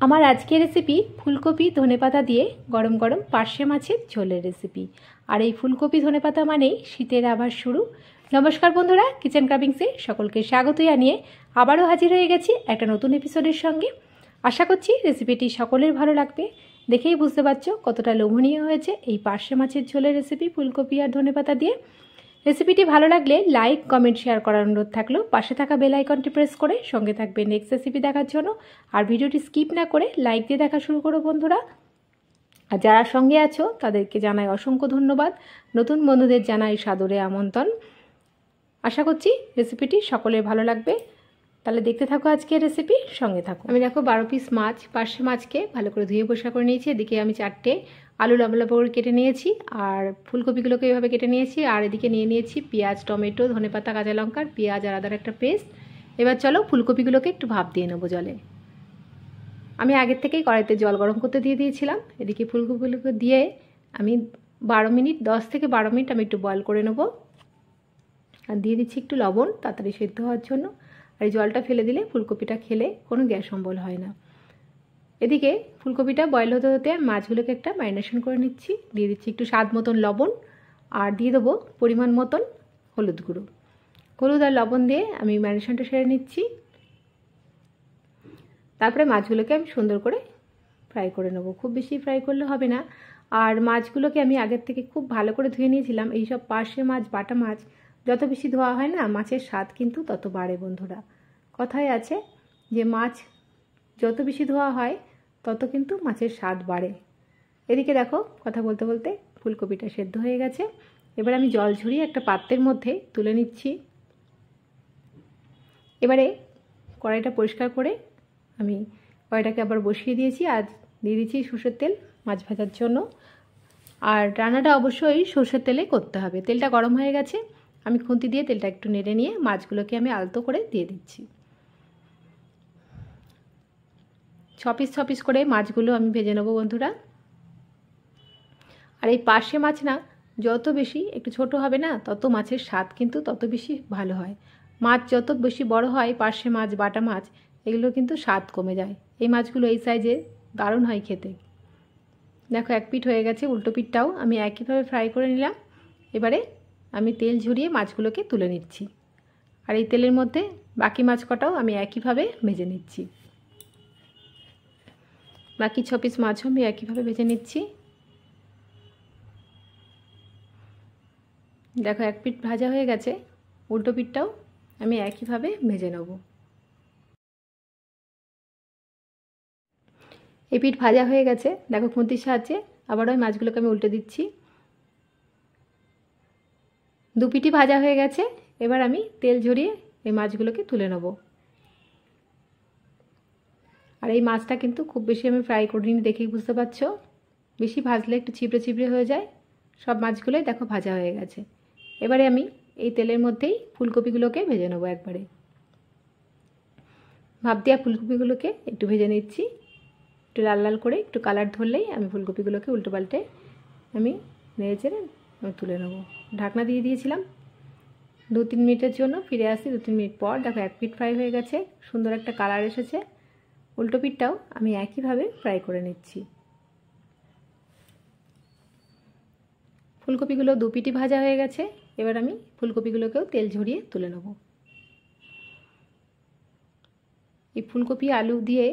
আমার আজকের রেসিপি ফুলকপি ধনেপাতা দিয়ে গরম গরম পার্শে মাছের ঝোলের রেসিপি। আর এই ফুলকপি ধনেপাতা মানেই শীতের আবার শুরু। নমস্কার বন্ধুরা, কিচেন ক্রাভিংসে সকলকে স্বাগত জানিয়ে আবারও হাজির হয়ে গেছি একটা নতুন এপিসোডের সঙ্গে। আশা করছি রেসিপিটি সকলের ভালো লাগবে। দেখেই বুঝতে পারছো কতটা লোভনীয় হয়েছে এই পার্শে মাছের ঝোলের রেসিপি ফুলকপি আর ধনেপাতা দিয়ে। রেসিপিটি ভালো লাগলে লাইক কমেন্ট শেয়ার করার অনুরোধ থাকলো। পাশে থাকা বেল আইকনটি প্রেস করে সঙ্গে থাকবে নেক্সট রেসিপি দেখার জন্য। আর ভিডিওটি স্কিপ না করে লাইক দিয়ে দেখা শুরু করো বন্ধুরা। আর যারা সঙ্গে আছো তাদেরকে জানাই অসংখ্য ধন্যবাদ, নতুন বন্ধুদের জানাই সাদরে আমন্ত্রণ। আশা করছি রেসিপিটি সকলের ভালো লাগবে। তাহলে দেখতে থাকো আজকের রেসিপি, সঙ্গে থাকো। আমি দেখো 12 পিস মাছ, পার্শে মাছকে ভালো করে ধুয়ে পরিষ্কার করে নিয়েছি। এদিকে আমি 4টে আলু লম্বা লম্বা করে কেটে নিয়েছি, আর ফুলকপিগুলোকে এইভাবে কেটে নিয়েছি। আর এদিকে নিয়ে নিয়েছি পেঁয়াজ, টমেটো, ধনেপাতা, কাঁচা লঙ্কা, পেঁয়াজ আর আদার একটা পেস্ট। এবার চলো ফুলকপিগুলোকে একটু ভাপ দিয়ে নেবো জলে। আমি আগের থেকেই কড়াইতে জল গরম করতে দিয়ে দিয়েছিলাম। এদিকে ফুলকপিগুলোকে দিয়ে আমি 10 থেকে 12 মিনিট আমি একটু বয়েল করে নেবো। আর দিয়ে দিচ্ছি একটু লবণ তাড়াতাড়ি সেদ্ধ হওয়ার জন্য। আর এই জলটা ফেলে দিলে ফুলকপিটা খেলে কোনো গ্যাস অম্বল হয় না। এদিকে ফুলকপিটা বয়েল হতে হতে মাছগুলোকে একটা ম্যারিনেশন করে নিচ্ছি। দিয়ে দিচ্ছি একটু স্বাদ মতন লবণ, আর দিয়ে দেবো পরিমাণ মতন হলুদ গুঁড়ো। হলুদ আর লবণ দিয়ে আমি ম্যারিনেশনটা সেরে নিচ্ছি। তারপরে মাছগুলোকে আমি সুন্দর করে ফ্রাই করে নেবো। খুব বেশি ফ্রাই করলে হবে না। আর মাছগুলোকে আমি আগের থেকে খুব ভালো করে ধুয়ে নিয়েছিলাম। এইসব পার্শে মাছ, বাটা মাছ যত বেশি ধোয়া হয় না, মাছের স্বাদ কিন্তু তত বাড়ে বন্ধুরা। কথায় আছে যে মাছ যত বেশি ধোয়া হয় তত কিন্তু মাছের স্বাদ বাড়ে। এদিকে দেখো কথা বলতে বলতে ফুলকপিটা সেদ্ধ হয়ে গেছে। এবার আমি জল ঝরিয়ে একটা পাত্রের মধ্যে তুলে নিচ্ছি। এবারে কড়াইটা পরিষ্কার করে আমি কড়াইটাকে আবার বসিয়ে দিয়েছি। আর দিয়ে দিচ্ছি সরষের তেল মাছ ভাজার জন্য। আর রান্নাটা অবশ্যই সরষের তেলে করতে হবে। তেলটা গরম হয়ে গেছে, আমি খুন্তি দিয়ে তেলটা একটু নেড়ে নিয়ে মাছগুলোকে আমি আলতো করে দিয়ে দিচ্ছি। 6 পিস করে মাছগুলো আমি ভেজে নেবো বন্ধুরা। আর এই পার্শে মাছ না যত বেশি একটু ছোট হবে না, তত মাছের স্বাদ কিন্তু তত বেশি ভালো হয়। মাছ যত বেশি বড় হয়, পার্শে মাছ, বাটা মাছ, এগুলো কিন্তু স্বাদ কমে যায়। এই মাছগুলো এই সাইজে দারুণ হয় খেতে। দেখো এক পিঠ হয়ে গেছে, উল্টো পিঠটাও আমি একইভাবে ফ্রাই করে নিলাম। এবারে আমি তেল ঝরিয়ে মাছগুলোকে তুলে নিচ্ছি। আর এই তেলের মধ্যে বাকি মাছ কটাও আমি একইভাবে ভেজে নিচ্ছি। বাকি 6 পিস মাছও আমি একইভাবে ভেজে নিচ্ছি। দেখো এক পিঠ ভাজা হয়ে গেছে, উল্টো পিঠটাও আমি একইভাবে ভেজে নেব। এই পিঠ ভাজা হয়ে গেছে, দেখো খুন্তির সাহায্যে আবারও ওই মাছগুলোকে আমি উল্টে দিচ্ছি। 2 পিঠই ভাজা হয়ে গেছে। এবার আমি তেল ঝরিয়ে এই মাছগুলোকে তুলে নেব। আর এই মাছটা কিন্তু খুব বেশি আমি ফ্রাই করিনি, দেখেই বুঝতে পারছো। বেশি ভাজলে একটু ছিপড়ে ছিপড়ে হয়ে যায়। সব মাছগুলোই দেখো ভাজা হয়ে গেছে। এবারে আমি এই তেলের মধ্যেই ফুলকপিগুলোকে ভেজে নেবো একবারে। ভাপ দেওয়া ফুলকপিগুলোকে একটু ভেজে নিচ্ছি, একটু লাল লাল করে একটু কালার ধরলেই আমি ফুলকপিগুলোকে উল্টো পাল্টে আমি নেড়ে চেড়ে আমি তুলে নেবো। ঢাকনা দিয়ে দিয়েছিলাম 2-3 মিনিটের জন্য। ফিরে আসি 2-3 মিনিট পর। দেখো এক পিঠ ফ্রাই হয়ে গেছে, সুন্দর একটা কালার এসেছে। উল্টো পিঠটাও আমি একইভাবে ফ্রাই করে নিচ্ছি। ফুলকপিগুলো 2 পিঠই ভাজা হয়ে গেছে। এবার আমি ফুলকপিগুলোকেও তেল ঝরিয়ে তুলে নেব। এই ফুলকপি আলু দিয়ে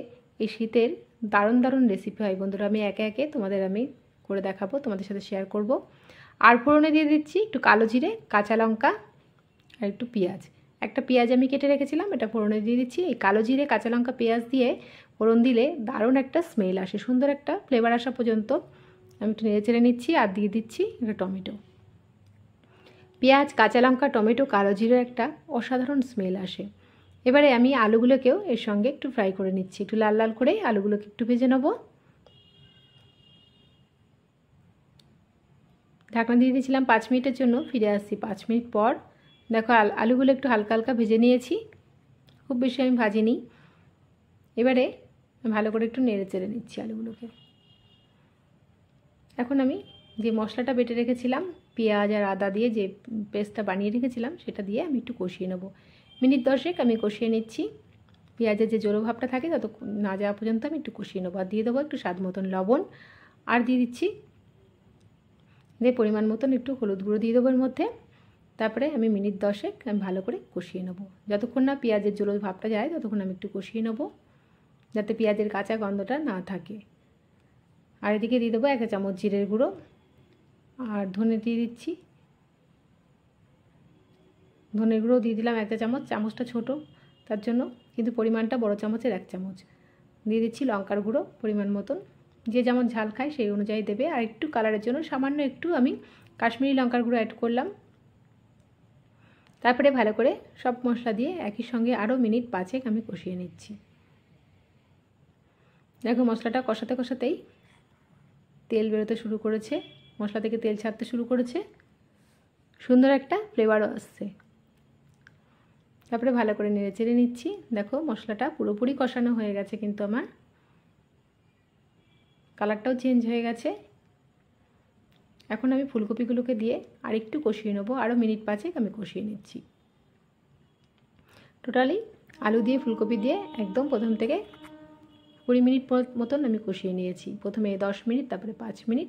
এই শীতের দারুণ দারুণ রেসিপি হয় বন্ধুরা। আমি একে একে তোমাদের আমি করে দেখাবো, তোমাদের সাথে শেয়ার করব। আর ফোড়নে দিয়ে দিচ্ছি একটু কালো জিরে, কাঁচা লঙ্কা আর একটু পেঁয়াজ। একটা পেঁয়াজ আমি কেটে রেখেছিলাম, এটা ফোড়নে দিয়ে দিচ্ছি। এই কালো জিরে, কাঁচা লঙ্কা, পেঁয়াজ দিয়ে ফোড়ন দিলে দারুণ একটা স্মেল আসে, সুন্দর একটা ফ্লেভার আসা পর্যন্ত আমি একটু নেড়ে চেড়ে নিচ্ছি। আর দিয়ে দিচ্ছি একটা টমেটো। পেঁয়াজ, কাঁচা লঙ্কা, টমেটো, কালো জিরের একটা অসাধারণ স্মেল আসে। এবারে আমি আলুগুলোকেও এর সঙ্গে একটু ফ্রাই করে নিচ্ছি। একটু লাল লাল করে আলুগুলোকে একটু ভেজে নেব। ঢাকনা দিয়ে দিয়েছিলাম 5 মিনিটের জন্য। ফিরে আসছি 5 মিনিট পর। দেখো আলুগুলো একটু হালকা হালকা ভেজে নিয়েছি, খুব বেশি আমি ভাজিনি। এবারে ভালো করে একটু নেড়ে চেড়ে নিচ্ছি আলুগুলোকে। এখন আমি যে মশলাটা বেটে রেখেছিলাম পেঁয়াজ আর আদা দিয়ে, যে পেস্টটা বানিয়ে রেখেছিলাম, সেটা দিয়ে আমি একটু কষিয়ে নেব। মিনিট 10 আমি কষিয়ে নিচ্ছি। পেঁয়াজের যে জোড়ো ভাবটা থাকে তত না যাওয়া পর্যন্ত আমি একটু কষিয়ে নেবো। আর দিয়ে দেবো একটু স্বাদ মতন লবণ, আর দিয়ে দিচ্ছি পরিমাণ মতন একটু হলুদ গুঁড়ো দিয়ে দেবো এর মধ্যে। তারপরে আমি মিনিট 10 আমি ভালো করে কষিয়ে নেবো। যতক্ষণ না পেঁয়াজের জোড়ো ভাবটা যায় ততক্ষণ আমি একটু কষিয়ে নেবো, যাতে পেঁয়াজের কাঁচা গন্ধটা না থাকে। আর এদিকে দিয়ে দেবো 1 চামচ জিরের গুঁড়ো, আর ধনে দিয়ে দিচ্ছি, ধনের গুঁড়ো দিয়ে দিলাম 1 চামচ, চামচটা ছোটো তার জন্য, কিন্তু পরিমাণটা বড় চামচের 1 চামচ। দিয়ে দিচ্ছি লঙ্কার গুঁড়ো পরিমাণ মতন, যে যেমন ঝাল খায় সেই অনুযায়ী দেবে। আর একটু কালারের জন্য সামান্য একটু আমি কাশ্মীরি লঙ্কার গুঁড়ো অ্যাড করলাম। তারপরে ভালো করে সব মশলা দিয়ে একই সঙ্গে আরও মিনিট 5 আমি কষিয়ে নিচ্ছি। দেখো মশলাটা কষাতে কষাতেই তেল বেরোতে শুরু করেছে, মশলা থেকে তেল ছাড়তে শুরু করেছে, সুন্দর একটা ফ্লেভারও আসছে। তারপরে ভালো করে নেড়ে চেড়ে নিচ্ছি। দেখো মশলাটা পুরোপুরি কষানো হয়ে গেছে, কিন্তু আমার কালারটাও চেঞ্জ হয়ে গেছে। এখন আমি ফুলকপিগুলোকে দিয়ে আরেকটু কষিয়ে নেবো, আরও মিনিট 5 আমি কষিয়ে নিচ্ছি। টোটালি আলু দিয়ে ফুলকপি দিয়ে একদম প্রথম থেকে 20 মিনিট মতন আমি কষিয়ে নিয়েছি। প্রথমে 10 মিনিট, তারপরে 5 মিনিট,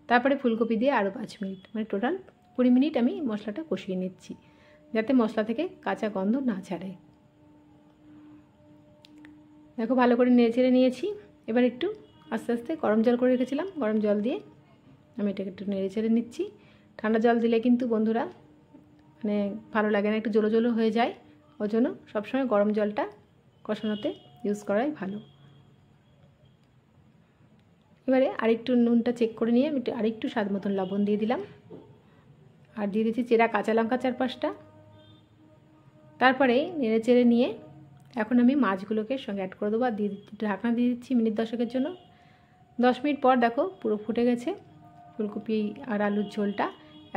তারপরে ফুলকপি দিয়ে আরও 5 মিনিট, মানে টোটাল 20 মিনিট আমি মশলাটা কষিয়ে নিচ্ছি, যাতে মশলা থেকে কাঁচা গন্ধ না ছাড়ে। দেখো ভালো করে নেড়ে চেড়ে নিয়েছি। এবার একটু আস্তে আস্তে গরম জল করে রেখেছিলাম, গরম জল দিয়ে আমি এটাকে একটু নেড়ে চেড়ে নিচ্ছি। ঠান্ডা জল দিলে কিন্তু বন্ধুরা মানে ভালো লাগে না, একটু জলো জলো হয়ে যায়। ওই জন্য সবসময় গরম জলটা কষানোতে ইউজ করাই ভালো। এবারে আরেকটু নুনটা চেক করে নিয়ে আমি আরেকটু স্বাদ মতন লবণ দিয়ে দিলাম, আর দিয়ে দিচ্ছি চেরা কাঁচা লঙ্কা 4-5টা। তারপরে নেড়ে চেড়ে নিয়ে এখন আমি মাছগুলোকে সঙ্গে অ্যাড করে দেবো, আর দিয়ে ঢাকনা দিয়ে দিচ্ছি মিনিট 10 জন্য। 10 মিনিট পর দেখো পুরো ফুটে গেছে ফুলকপি আর আলুর ঝোলটা।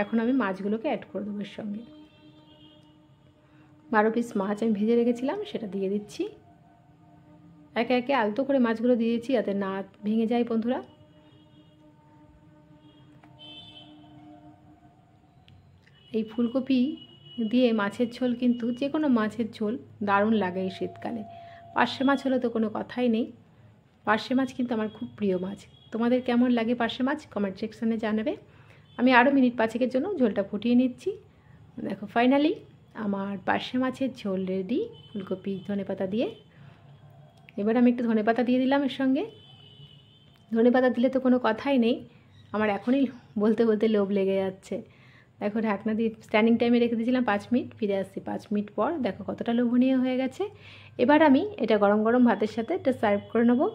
এখন আমি মাছগুলোকে অ্যাড করে দেবো এর সঙ্গে। 12 পিস মাছ আমি ভেজে রেখেছিলাম, সেটা দিয়ে দিচ্ছি। একে একে আলতো করে মাছগুলো দিয়ে দিচ্ছি যাতে না ভেঙে যায় বন্ধুরা। এই ফুলকপি দিয়ে মাছের ঝোল কিন্তু যে কোনো মাছের ঝোল দারুণ লাগে এই শীতকালে। পার্শে মাছ হলে তো কোনো কথাই নেই। পার্শে মাছ কিন্তু আমার খুব প্রিয় মাছ। তোমাদের কেমন লাগে পার্শে মাছ কমেন্ট সেকশানে জানাবে। আমি আরও মিনিট 5 জন্য ঝোলটা ফুটিয়ে নিচ্ছি। দেখো ফাইনালি আমার পার্শে মাছের ঝোল রেডি ফুলকপি ধনেপাতা দিয়ে। এবার আমি একটু ধনেপাতা দিয়ে দিলাম এর সঙ্গে। ধনেপাতা দিলে তো কোনো কথাই নেই, আমার এখনই বলতে বলতে লোভ লেগে যাচ্ছে। দেখো ঢাকনা দিয়ে স্ট্যান্ডিং টাইমে রেখে দিয়েছিলাম 5 মিনিট, ফিরে আসছি 5 মিনিট পর। দেখো কতটা লোভনীয় হয়ে গেছে। এবার আমি এটা গরম গরম ভাতের সাথে এটা সার্ভ করে নেবো।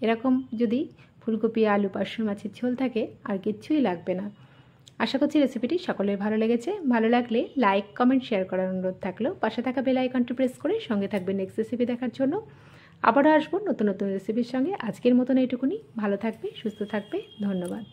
এরকম যদি ফুলকপি আলু পার্শে মাছের ঝোল থাকে আর কিচ্ছুই লাগবে না। আশা করছি রেসিপিটি সকলের ভালো লেগেছে। ভালো লাগলে লাইক কমেন্ট শেয়ার করার অনুরোধ থাকলেও পাশে থাকা বেল আইকনটি প্রেস করে সঙ্গে থাকবে নেক্সট রেসিপি দেখার জন্য। আবারও আসবো নতুন নতুন রেসিপির সঙ্গে। আজকের মতন এইটুকুনি। ভালো থাকবে, সুস্থ থাকবে, ধন্যবাদ।